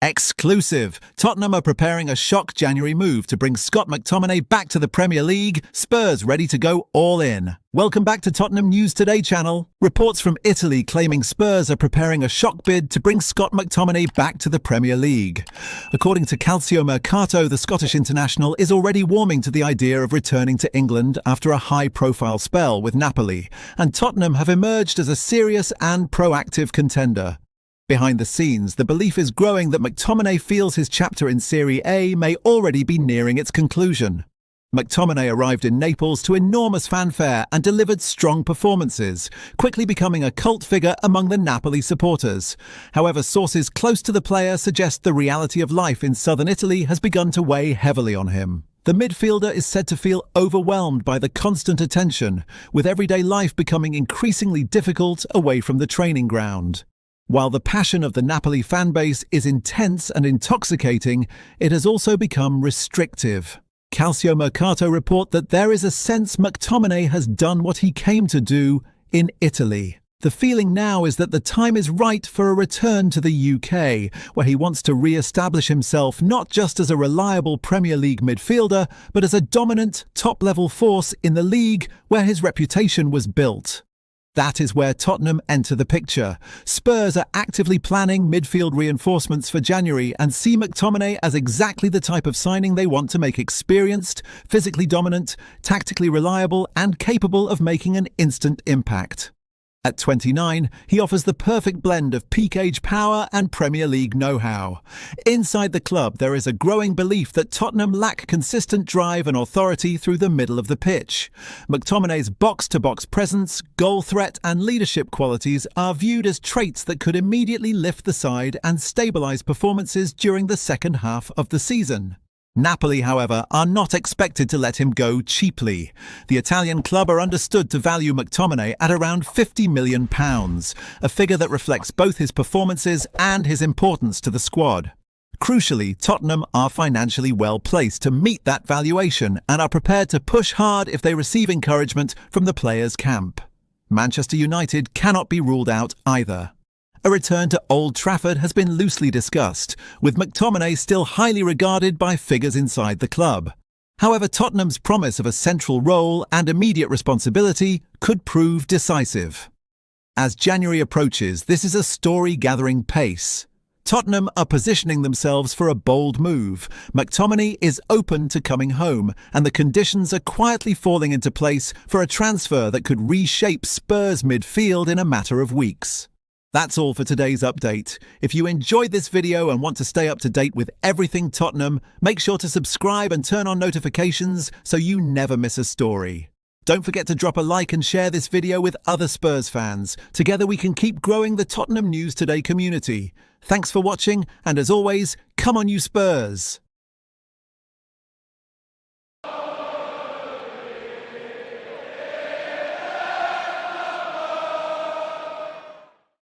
Exclusive! Tottenham are preparing a shock January move to bring Scott McTominay back to the Premier League. Spurs ready to go all in. Welcome back to Tottenham News Today channel. Reports from Italy claiming Spurs are preparing a shock bid to bring Scott McTominay back to the Premier League. According to CalcioMercato, the Scottish international is already warming to the idea of returning to England after a high-profile spell with Napoli, and Tottenham have emerged as a serious and proactive contender. Behind the scenes, the belief is growing that McTominay feels his chapter in Serie A may already be nearing its conclusion. McTominay arrived in Naples to enormous fanfare and delivered strong performances, quickly becoming a cult figure among the Napoli supporters. However, sources close to the player suggest the reality of life in southern Italy has begun to weigh heavily on him. The midfielder is said to feel overwhelmed by the constant attention, with everyday life becoming increasingly difficult away from the training ground. While the passion of the Napoli fanbase is intense and intoxicating, it has also become restrictive. CalcioMercato report that there is a sense McTominay has done what he came to do in Italy. The feeling now is that the time is right for a return to the UK, where he wants to re-establish himself not just as a reliable Premier League midfielder, but as a dominant, top-level force in the league where his reputation was built. That is where Tottenham enter the picture. Spurs are actively planning midfield reinforcements for January and see McTominay as exactly the type of signing they want to make: experienced, physically dominant, tactically reliable, and capable of making an instant impact. At 29, he offers the perfect blend of peak-age power and Premier League know-how. Inside the club, there is a growing belief that Tottenham lack consistent drive and authority through the middle of the pitch. McTominay's box-to-box presence, goal threat, and leadership qualities are viewed as traits that could immediately lift the side and stabilise performances during the second half of the season. Napoli, however, are not expected to let him go cheaply. The Italian club are understood to value McTominay at around £50 million, a figure that reflects both his performances and his importance to the squad. Crucially, Tottenham are financially well placed to meet that valuation and are prepared to push hard if they receive encouragement from the players' camp. Manchester United cannot be ruled out either. A return to Old Trafford has been loosely discussed, with McTominay still highly regarded by figures inside the club. However, Tottenham's promise of a central role and immediate responsibility could prove decisive. As January approaches, this is a story gathering pace. Tottenham are positioning themselves for a bold move. McTominay is open to coming home, and the conditions are quietly falling into place for a transfer that could reshape Spurs' midfield in a matter of weeks. That's all for today's update. If you enjoyed this video and want to stay up to date with everything Tottenham, make sure to subscribe and turn on notifications so you never miss a story. Don't forget to drop a like and share this video with other Spurs fans. Together we can keep growing the Tottenham News Today community. Thanks for watching, and as always, come on you Spurs!